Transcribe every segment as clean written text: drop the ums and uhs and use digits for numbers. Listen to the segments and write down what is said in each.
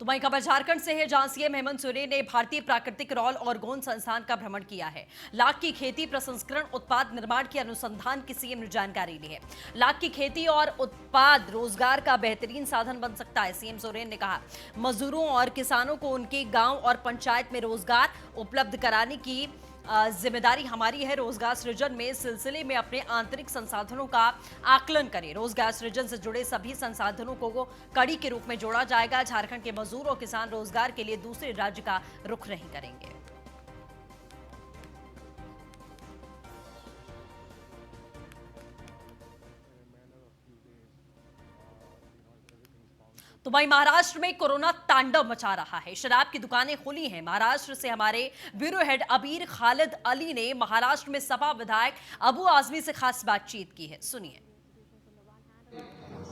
वहीं खबर झारखंड से है, जहां सीएम हेमंत सोरेन ने भारतीय प्राकृतिक रॉल और गोंद संस्थान का भ्रमण किया है। लाख की खेती, प्रसंस्करण, उत्पाद निर्माण की अनुसंधान की सीएम ने जानकारी ली है। लाख की खेती और उत्पाद रोजगार का बेहतरीन साधन बन सकता है। सीएम सोरेन ने कहा, मजदूरों और किसानों को उनके गांव और पंचायत में रोजगार उपलब्ध कराने की जिम्मेदारी हमारी है। रोजगार सृजन में सिलसिले में अपने आंतरिक संसाधनों का आकलन करें। रोजगार सृजन से जुड़े सभी संसाधनों को कड़ी के रूप में जोड़ा जाएगा। झारखंड के मजदूर और किसान रोजगार के लिए दूसरे राज्य का रुख नहीं करेंगे। तो वहीं महाराष्ट्र में कोरोना तांडव मचा रहा है। शराब की दुकानें खुली हैं। महाराष्ट्र से हमारे ब्यूरो हेड अबीर खालिद अली ने महाराष्ट्र में सपा विधायक अबू आजमी से खास बातचीत की है, सुनिए।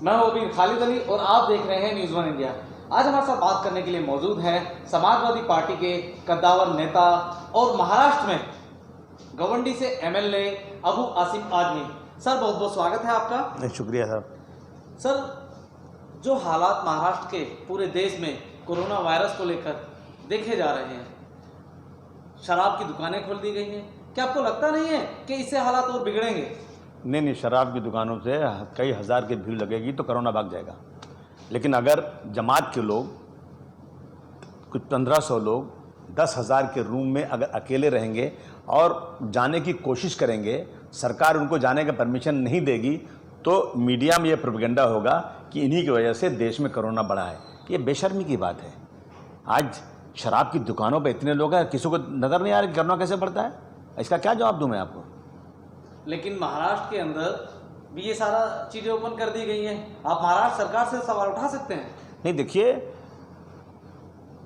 मैं हूं अबीर खालिद अली और आप देख रहे हैं न्यूज़ वन इंडिया। आज हमारे साथ बात करने के लिए मौजूद हैं समाजवादी पार्टी के कद्दावर नेता और महाराष्ट्र में गवंडी से एमएलए अबू आसिम आजमी। सर, बहुत बहुत स्वागत है आपका। शुक्रिया सर। सर, जो हालात महाराष्ट्र के पूरे देश में कोरोना वायरस को लेकर देखे जा रहे हैं, शराब की दुकानें खोल दी गई हैं, क्या आपको लगता नहीं है कि इससे हालात और बिगड़ेंगे? नहीं, शराब की दुकानों से कई हज़ार की भीड़ लगेगी तो कोरोना भाग जाएगा। लेकिन अगर जमात के लोग कुछ 1500 लोग 10,000 के रूम में अगर अकेले रहेंगे और जाने की कोशिश करेंगे, सरकार उनको जाने का परमिशन नहीं देगी, तो मीडिया में ये प्रोपेगेंडा होगा कि इन्हीं की वजह से देश में कोरोना बढ़ा है। ये बेशर्मी की बात है। आज शराब की दुकानों पर इतने लोग हैं, किसी को नज़र नहीं आ रहा कि कोरोना कैसे बढ़ता है। इसका क्या जवाब दूं मैं आपको? लेकिन महाराष्ट्र के अंदर भी ये सारा चीज़ें ओपन कर दी गई हैं। आप महाराष्ट्र सरकार से सवाल उठा सकते हैं। नहीं, देखिए,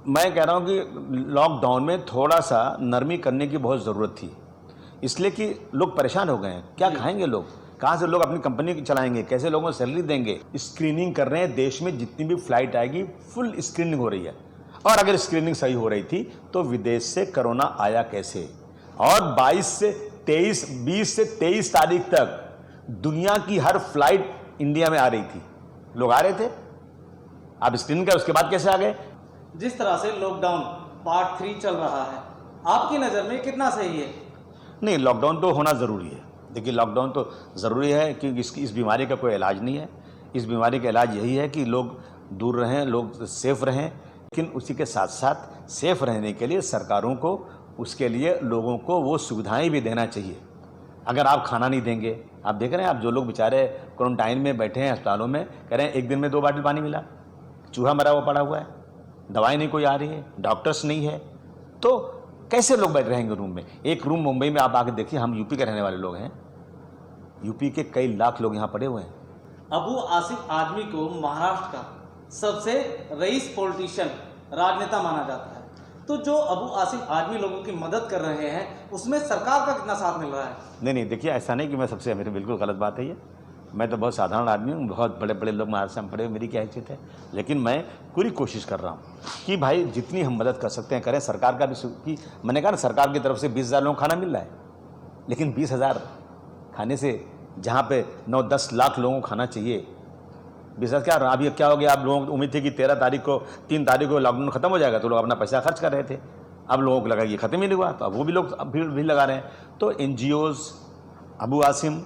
मैं कह रहा हूँ कि लॉकडाउन में थोड़ा सा नरमी करने की बहुत ज़रूरत थी, इसलिए कि लोग परेशान हो गए हैं। क्या खाएंगे लोग? कहाँ से लोग अपनी कंपनी चलाएंगे? कैसे लोगों को सैलरी देंगे? स्क्रीनिंग कर रहे हैं। देश में जितनी भी फ्लाइट आएगी फुल स्क्रीनिंग हो रही है। और अगर स्क्रीनिंग सही हो रही थी तो विदेश से कोरोना आया कैसे? और 20 से 23 तारीख तक दुनिया की हर फ्लाइट इंडिया में आ रही थी। लोग आ रहे थे। आप स्क्रीनिंग कर, उसके बाद कैसे आ गए? जिस तरह से लॉकडाउन पार्ट 3 चल रहा है, आपकी नज़र में कितना सही है? नहीं, लॉकडाउन तो होना ज़रूरी है। देखिए, लॉकडाउन तो ज़रूरी है क्योंकि इस बीमारी का कोई इलाज नहीं है। इस बीमारी का इलाज यही है कि लोग दूर रहें, लोग सेफ रहें। लेकिन उसी के साथ साथ सेफ रहने के लिए सरकारों को, उसके लिए लोगों को वो सुविधाएं भी देना चाहिए। अगर आप खाना नहीं देंगे, आप देख रहे हैं, आप जो लोग बेचारे क्वारंटाइन में बैठे हैं अस्पतालों में, कह रहे हैं 1 दिन में 2 बाल्टी पानी मिला, चूहा मरा हुआ पड़ा हुआ है, दवाई नहीं कोई आ रही है, डॉक्टर्स नहीं है, तो कैसे लोग बैठ रहेंगे रूम में? एक रूम मुंबई में आप आके देखिए, हम यूपी के रहने वाले लोग हैं, यूपी के कई लाख लोग यहाँ पड़े हुए हैं। अबू आसिम आजमी को महाराष्ट्र का सबसे रईस पॉलिटिशियन, राजनेता माना जाता है। तो जो अबू आसिम आजमी लोगों की मदद कर रहे हैं, उसमें सरकार का कितना साथ मिल रहा है? नहीं, देखिए, ऐसा नहीं कि मैं सबसे, मेरी बिल्कुल गलत बात है ये। मैं तो बहुत साधारण आदमी हूँ। बहुत बड़े बड़े लोग महाराष्ट्र में पड़े हुए, मेरी क्या हैसियत है? लेकिन मैं पूरी कोशिश कर रहा हूँ कि भाई जितनी हम मदद कर सकते हैं करें। सरकार का भी कि मैंने कहा ना, सरकार की तरफ से 20,000 लोगों को खाना मिल रहा है, लेकिन 20,000 खाने से जहाँ पे 9-10 लाख लोगों को खाना चाहिए, 20,000 क्या? अभी क्या हो गया? आप लोगों को उम्मीद थी कि 3 तारीख को लॉकडाउन खत्म हो जाएगा, तो लोग अपना पैसा खर्च कर रहे थे। अब लोगों को लगा ये खत्म ही नहीं हुआ, तो अब वो भी लोग भीड़ लगा रहे हैं। तो NGOs, अबू आसिम,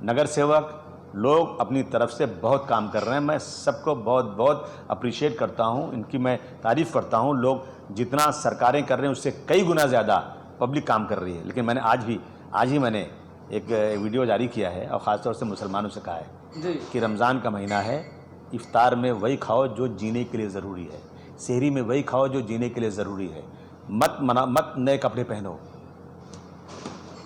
नगर सेवक, लोग अपनी तरफ से बहुत काम कर रहे हैं। मैं सबको बहुत बहुत अप्रिशिएट करता हूं, इनकी मैं तारीफ़ करता हूं। लोग जितना सरकारें कर रहे हैं उससे कई गुना ज़्यादा पब्लिक काम कर रही है। लेकिन मैंने आज ही मैंने एक वीडियो जारी किया है और ख़ासतौर से मुसलमानों से कहा है कि रमज़ान का महीना है, इफ्तार में वही खाओ जो जीने के लिए ज़रूरी है, सहरी में वही खाओ जो जीने के लिए ज़रूरी है, मत नए कपड़े पहनो।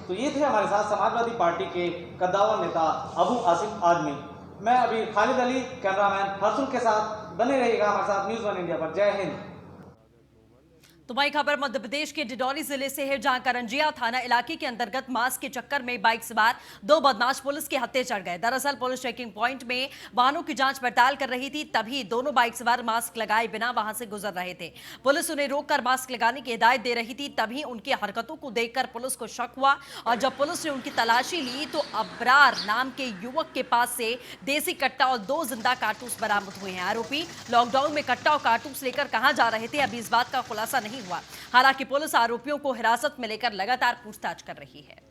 तो ये थे हमारे साथ समाजवादी पार्टी के कद्दावर नेता अबू आसिम आजमी। मैं अभी खालिद अली, कैमरामैन हर्षुल के साथ बने रहिएगा हमारे साथ न्यूज़ वन इंडिया पर। जय हिंद। तो वही खबर मध्य प्रदेश के डिडौरी जिले से है, जहां करंजिया थाना इलाके के अंतर्गत मास्क के चक्कर में बाइक सवार दो बदमाश पुलिस के हत्थे चढ़ गए। दरअसल पुलिस चेकिंग पॉइंट में वाहनों की जांच पड़ताल कर रही थी, तभी दोनों बाइक सवार मास्क लगाए बिना वहां से गुजर रहे थे। पुलिस उन्हें रोककर मास्क लगाने की हिदायत दे रही थी, तभी उनकी हरकतों को देखकर पुलिस को शक हुआ और जब पुलिस ने उनकी तलाशी ली तो अबरार नाम के युवक के पास से देसी कट्टा और 2 जिंदा कारतूस बरामद हुए हैं। आरोपी लॉकडाउन में कट्टा और कारतूस लेकर कहां जा रहे थे, अभी इस बात का खुलासा नहीं हुआ। हालांकि पुलिस आरोपियों को हिरासत में लेकर लगातार पूछताछ कर रही है।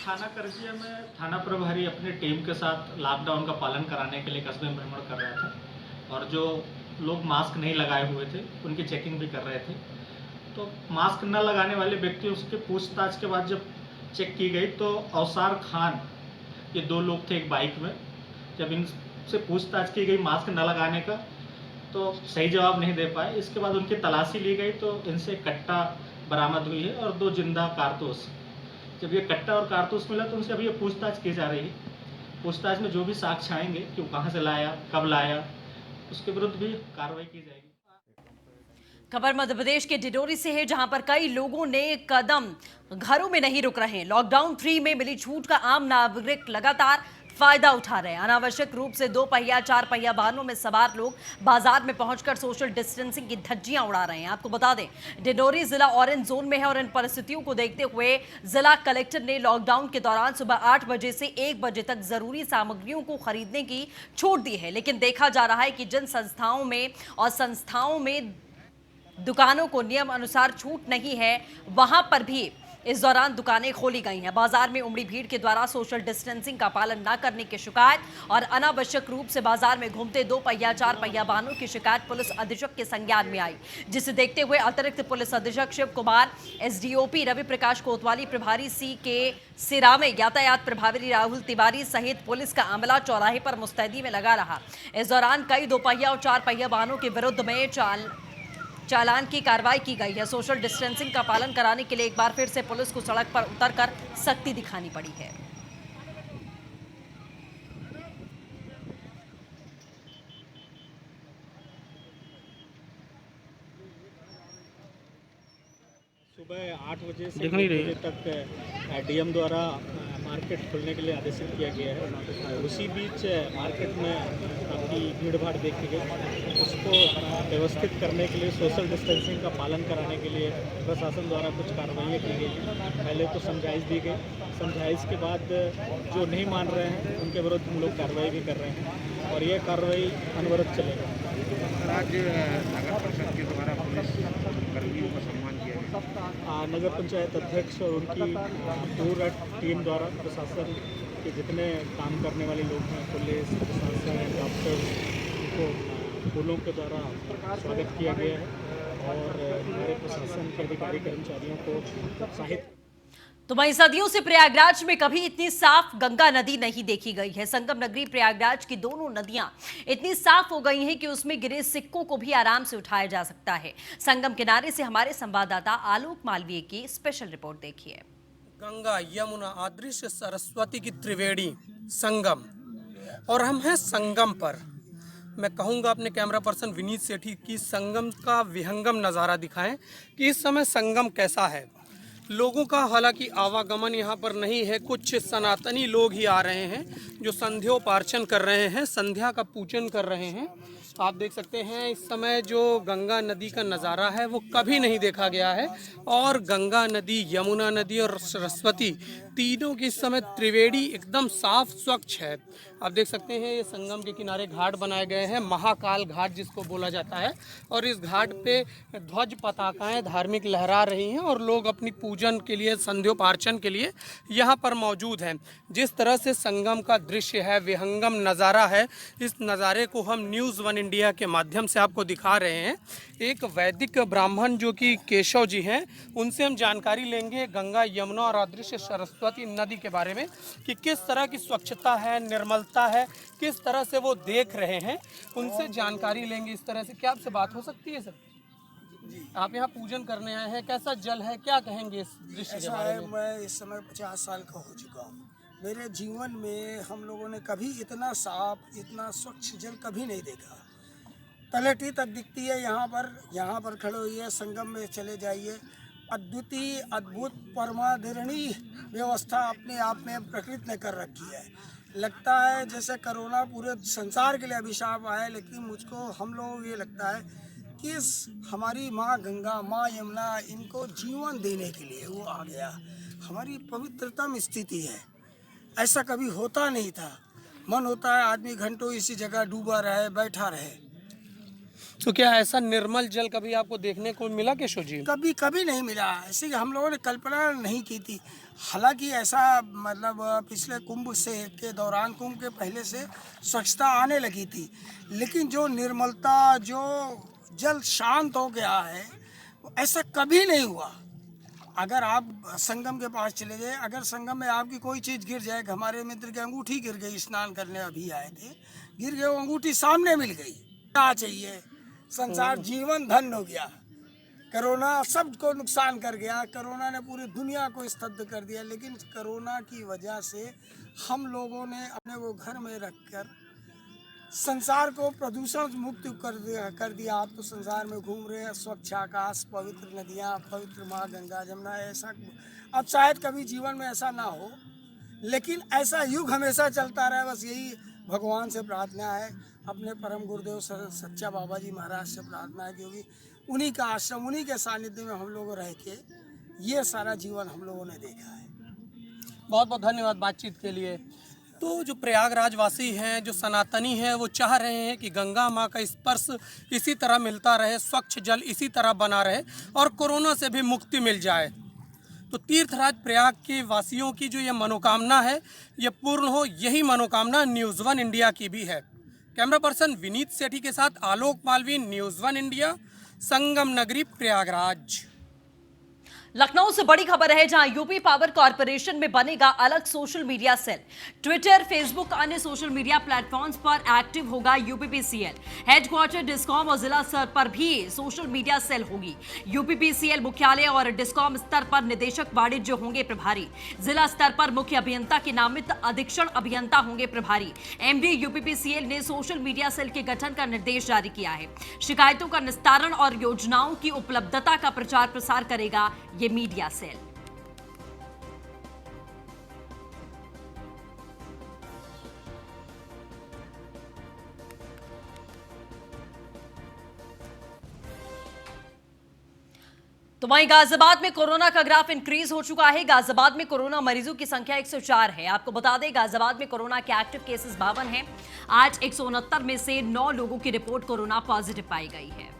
थाना करजिया में थाना प्रभारी अपनी टीम के साथ लॉकडाउन का पालन कराने के लिए कस्बे में भ्रमण कर रहे थे और जो लोग मास्क नहीं लगाए हुए थे उनकी चेकिंग भी कर रहे थे। तो मास्क न लगाने वाले व्यक्तियों से पूछताछ के बाद जब चेक की गई तो अवसार खान ये 2 लोग थे एक बाइक में। जब इनसे पूछताछ की गई मास्क न लगाने का तो सही जवाब नहीं दे पाए। इसके बाद उनकी तलाशी ली गई तो इनसे कट्टा बरामद हुई है और 2 जिंदा कारतूस। जब ये कट्टा और कारतूस मिला तो उनसे अभी ये पूछताछ की जा रही है। पूछताछ में जो भी साक्ष्य आएंगे कि वो कहाँ से लाया, कब लाया, उसके विरुद्ध भी कार्रवाई की जाएगी। खबर मध्य प्रदेश के डिडौरी से है, जहां पर कई लोगों ने कदम घरों में नहीं रुक रहे हैं। लॉकडाउन 3 में मिली छूट का आम नागरिक लगातार फायदा उठा रहे हैं। अनावश्यक रूप से 2 पहिया 4 पहिया वाहनों में सवार लोग बाजार में पहुंचकर सोशल डिस्टेंसिंग की धज्जियां उड़ा रहे हैं। आपको बता दें, डिडौरी जिला ऑरेंज जोन में है और इन परिस्थितियों को देखते हुए जिला कलेक्टर ने लॉकडाउन के दौरान सुबह 8 बजे से 1 बजे तक जरूरी सामग्रियों को खरीदने की छूट दी है। लेकिन देखा जा रहा है कि जिन संस्थाओं में दुकानों को नियम अनुसार छूट नहीं है, वहां पर भी इस दौरान दुकानें खोली गई हैं। बाजार में उमड़ी भीड़ के द्वारा सोशल डिस्टेंसिंग का पालन न करने की शिकायत और अनावश्यक रूप से बाजार में घूमते 2 पहिया 4 पहिया वाहनों की शिकायत पुलिस अधीक्षक के संज्ञान में आई, जिसे देखते हुए अतिरिक्त पुलिस अधीक्षक शिव कुमार, एसडीओपी रवि प्रकाश कोतवाली, प्रभारी सी के सिरामे, यातायात प्रभारी राहुल तिवारी सहित पुलिस का अमला चौराहे पर मुस्तैदी में लगा रहा। इस दौरान कई 2 पहिया और 4 पहिया वाहनों के विरुद्ध में चालान की कार्रवाई की गई है। सोशल डिस्टेंसिंग का पालन कराने के लिए एक बार फिर से पुलिस को सड़क पर उतरकर सख्ती दिखानी पड़ी है। सुबह 8 बजे से 1 बजे तक डीएम द्वारा मार्केट खोलने के लिए आदेशित किया गया है। उसी बीच मार्केट में काफ़ी भीड़ भाड़ देखी गई। उसको व्यवस्थित करने के लिए सोशल डिस्टेंसिंग का पालन कराने के लिए प्रशासन द्वारा कुछ कार्रवाइयाँ की गई। पहले तो समझाइश दी गई, समझाइश के बाद जो नहीं मान रहे हैं उनके विरुद्ध हम लोग कार्रवाई भी कर रहे हैं और ये कार्रवाई अनवरत चलेगा। आज नगर परिषद के द्वारा पुलिस कर्मियों का सम्मान किया गया। नगर पंचायत अध्यक्ष और उनकी पूरा टीम द्वारा प्रशासन के जितने काम करने वाले लोग हैं, पुलिस प्रशासन डॉक्टर, उनको फूलों के द्वारा स्वागत किया गया है और हमारे प्रशासन के अधिकारी कर्मचारियों को प्रोत्साहित। तो वहीं सदियों से प्रयागराज में कभी इतनी साफ गंगा नदी नहीं देखी गई है। संगम नगरी प्रयागराज की दोनों नदियां इतनी साफ हो गई हैं कि उसमें गिरे सिक्कों को भी आराम से उठाया जा सकता है। संगम किनारे से हमारे संवाददाता आलोक मालवीय की स्पेशल रिपोर्ट देखिए। गंगा, यमुना, अदृश्य सरस्वती की त्रिवेणी संगम, और हम हैं संगम पर। मैं कहूँगा अपने कैमरा पर्सन विनीत सेठी की संगम का विहंगम नज़ारा दिखाएं कि इस समय संगम कैसा है। लोगों का हालांकि आवागमन यहाँ पर नहीं है। कुछ सनातनी लोग ही आ रहे हैं जो संध्योपार्चन कर रहे हैं, संध्या का पूजन कर रहे हैं। आप देख सकते हैं इस समय जो गंगा नदी का नज़ारा है वो कभी नहीं देखा गया है और गंगा नदी, यमुना नदी और सरस्वती तीनों की इस समय त्रिवेणी एकदम साफ स्वच्छ है। आप देख सकते हैं ये संगम के किनारे घाट बनाए गए हैं, महाकाल घाट जिसको बोला जाता है, और इस घाट पे ध्वज पताकाएं धार्मिक लहरा रही हैं और लोग अपनी पूजन के लिए, संध्योपार्चन के लिए यहाँ पर मौजूद हैं। जिस तरह से संगम का दृश्य है, विहंगम नज़ारा है, इस नज़ारे को हम न्यूज़ 1 इंडिया के माध्यम से आपको दिखा रहे हैं। एक वैदिक ब्राह्मण जो कि केशव जी हैं, उनसे हम जानकारी लेंगे गंगा, यमुना और अदृश्य सरस्वती नदी के बारे में कि किस तरह की स्वच्छता है, निर्मलता है, किस तरह से वो देख रहे हैं। उनसे जानकारी लेंगे इस तरह से। क्या आपसे बात हो सकती है सर? आप यहाँ पूजन करने आए हैं, कैसा जल है, क्या कहेंगे इस दृश्य के बारे में? मैं इस समय 50 साल का हो चुका हूँ, मेरे जीवन में हम लोगों ने कभी इतना साफ, इतना स्वच्छ जल कभी नहीं देखा। तलहटी तक दिखती है यहाँ पर खड़े होइए, संगम में चले जाइए। अद्वितीय, अद्भुत, परमादरणीय व्यवस्था अपने आप में प्रकृति ने कर रखी है। लगता है जैसे कोरोना पूरे संसार के लिए अभिशाप आया, लेकिन मुझको हम लोगों को ये लगता है कि हमारी माँ गंगा, माँ यमुना, इनको जीवन देने के लिए वो आ गया। हमारी पवित्रतम स्थिति है, ऐसा कभी होता नहीं था। मन होता है आदमी घंटों इसी जगह डूबा रहे, बैठा रहे। तो क्या ऐसा निर्मल जल कभी आपको देखने को मिला केशव जी? कभी कभी नहीं मिला। ऐसे हम लोगों ने कल्पना नहीं की थी। हालांकि ऐसा मतलब पिछले कुंभ से के दौरान, कुंभ के पहले से स्वच्छता आने लगी थी, लेकिन जो निर्मलता, जो जल शांत हो गया है, ऐसा कभी नहीं हुआ। अगर आप संगम के पास चले जाए, अगर संगम में आपकी कोई चीज़ गिर जाए, हमारे मित्र की अंगूठी गिर गई, स्नान करने अभी आए थे, गिर गए, वो अंगूठी सामने मिल गई। क्या चाहिए? संसार जीवन धन्य हो गया। कोरोना सबको नुकसान कर गया, कोरोना ने पूरी दुनिया को स्तब्ध कर दिया, लेकिन कोरोना की वजह से हम लोगों ने अपने वो घर में रखकर संसार को प्रदूषण मुक्त कर दिया। आप तो संसार में घूम रहे हैं, स्वच्छ आकाश, पवित्र नदियाँ, पवित्र माँ गंगा जमुना। ऐसा अब शायद कभी जीवन में ऐसा ना हो, लेकिन ऐसा युग हमेशा चलता रहे, बस यही भगवान से प्रार्थना है। अपने परम गुरुदेव सच्चा बाबा जी महाराज से प्रार्थना है, क्योंकि उन्हीं का आश्रम, उन्हीं के सानिध्य में हम लोग रह के ये सारा जीवन हम लोगों ने देखा है। बहुत बहुत धन्यवाद बातचीत के लिए। तो जो प्रयागराज वासी हैं, जो सनातनी हैं, वो चाह रहे हैं कि गंगा माँ का स्पर्श इसी तरह मिलता रहे, स्वच्छ जल इसी तरह बना रहे और कोरोना से भी मुक्ति मिल जाए। तो तीर्थराज प्रयाग के वासियों की जो ये मनोकामना है, ये पूर्ण हो, यही मनोकामना न्यूज़ वन इंडिया की भी है। कैमरा पर्सन विनीत सेठी के साथ आलोक मालवीय, न्यूज़ वन इंडिया, संगम नगरी प्रयागराज। लखनऊ से बड़ी खबर है, जहां यूपी पावर कॉरपोरेशन में बनेगा अलग social media cell. Twitter, Facebook, अन्य सोशल मीडिया प्लेटफॉर्म्स पर एक्टिव होगा यूपीपीसीएल। हेडक्वार्टर डिस्कॉम और जिला स्तर पर भी सोशल मीडिया सेल होगी। यूपीपीसीएल मुख्यालय और डिस्कॉम स्तर पर निदेशक वाणिज्य होंगे प्रभारी। जिला स्तर पर मुख्य अभियंता के नामित अधीक्षण अभियंता होंगे प्रभारी। एमडी यूपीपीसीएल ने सोशल मीडिया सेल के गठन का निर्देश जारी किया है। शिकायतों का निस्तारण और योजनाओं की उपलब्धता का प्रचार प्रसार करेगा ये मीडिया सेल। तो वहीं गाजियाबाद में कोरोना का ग्राफ इंक्रीज हो चुका है। गाजियाबाद में कोरोना मरीजों की संख्या 104 है। आपको बता दें, गाजियाबाद में कोरोना के एक्टिव केसेस 52 हैं। आज 169 में से 9 लोगों की रिपोर्ट कोरोना पॉजिटिव पाई गई है।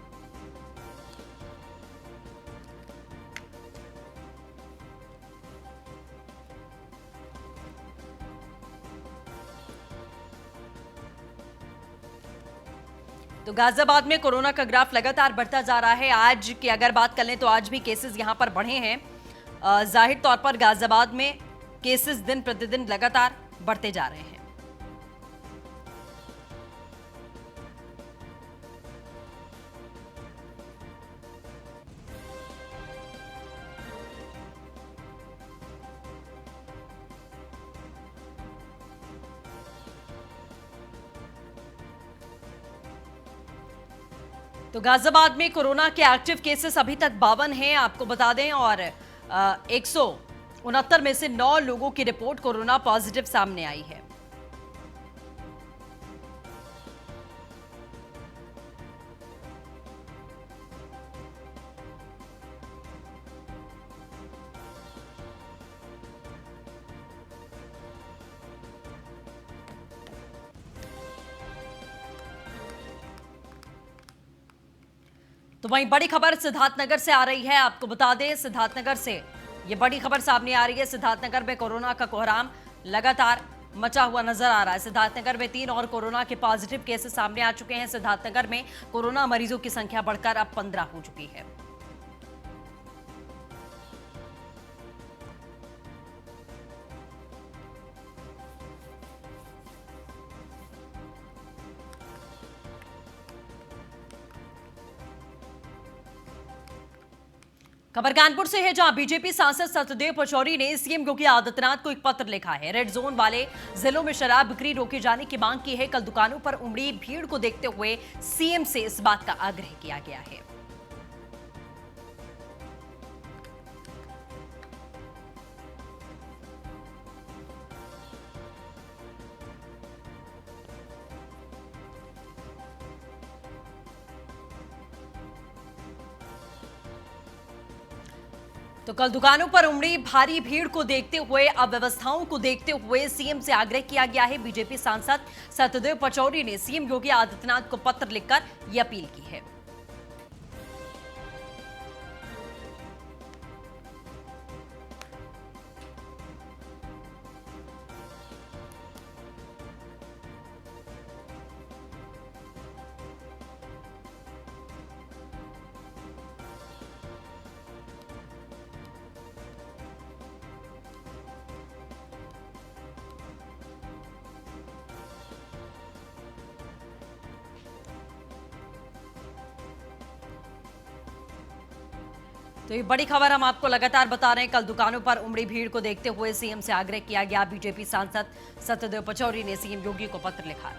तो गाजियाबाद में कोरोना का ग्राफ लगातार बढ़ता जा रहा है। आज की अगर बात कर लें तो आज भी केसेस यहां पर बढ़े हैं। जाहिर तौर पर गाजियाबाद में केसेस दिन प्रतिदिन लगातार बढ़ते जा रहे हैं। तो गाजियाबाद में कोरोना के एक्टिव केसेस अभी तक 52 हैं, आपको बता दें, और 169 में से 9 लोगों की रिपोर्ट कोरोना पॉजिटिव सामने आई है। तो वहीं बड़ी खबर सिद्धार्थनगर से आ रही है। आपको बता दें, सिद्धार्थनगर से ये बड़ी खबर सामने आ रही है। सिद्धार्थनगर में कोरोना का कोहराम लगातार मचा हुआ नजर आ रहा है। सिद्धार्थनगर में 3 और कोरोना के पॉजिटिव केसेस सामने आ चुके हैं। सिद्धार्थनगर में कोरोना मरीजों की संख्या बढ़कर अब 15 हो चुकी है। खबर कानपुर से है, जहां बीजेपी सांसद सत्यदेव पचौरी ने सीएम योगी आदित्यनाथ को एक पत्र लिखा है। रेड जोन वाले जिलों में शराब बिक्री रोके जाने की मांग की है। कल दुकानों पर उमड़ी भीड़ को देखते हुए सीएम से इस बात का आग्रह किया गया है। तो कल दुकानों पर उमड़ी भारी भीड़ को देखते हुए, अव्यवस्थाओं को देखते हुए सीएम से आग्रह किया गया है। बीजेपी सांसद सत्यदेव पचौरी ने सीएम योगी आदित्यनाथ को पत्र लिखकर यह अपील की है। तो ये बड़ी खबर हम आपको लगातार बता रहे हैं। कल दुकानों पर उमड़ी भीड़ को देखते हुए सीएम से आग्रह किया गया। बीजेपी सांसद सत्यदेव पचौरी ने सीएम योगी को पत्र लिखा।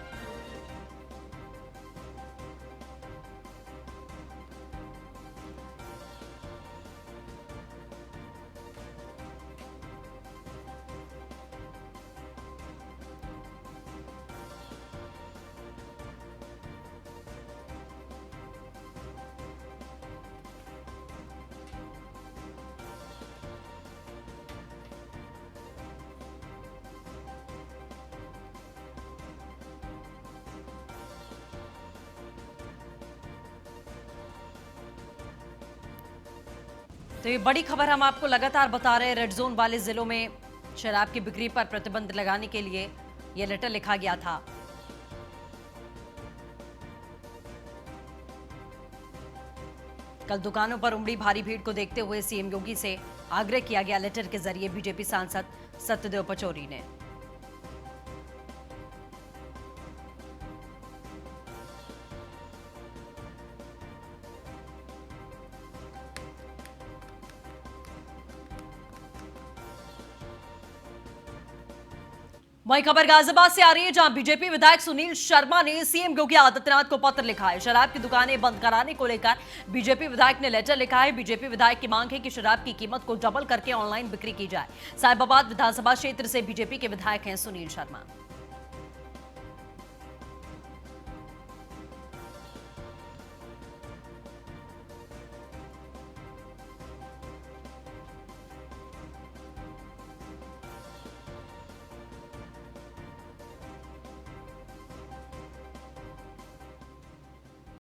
तो ये बड़ी खबर हम आपको लगातार बता रहे हैं। रेड जोन वाले जिलों में शराब की बिक्री पर प्रतिबंध लगाने के लिए यह लेटर लिखा गया था। कल दुकानों पर उमड़ी भारी भीड़ को देखते हुए सीएम योगी से आग्रह किया गया। लेटर के जरिए बीजेपी सांसद सत्यदेव पचौरी ने वही खबर गाजियाबाद से आ रही है, जहां बीजेपी विधायक सुनील शर्मा ने सीएम योगी आदित्यनाथ को पत्र लिखा है। शराब की दुकानें बंद कराने को लेकर बीजेपी विधायक ने लेटर लिखा है। बीजेपी विधायक की मांग है कि शराब की कीमत को डबल करके ऑनलाइन बिक्री की जाए। साहिबाबाद विधानसभा क्षेत्र से बीजेपी के विधायक हैं सुनील शर्मा।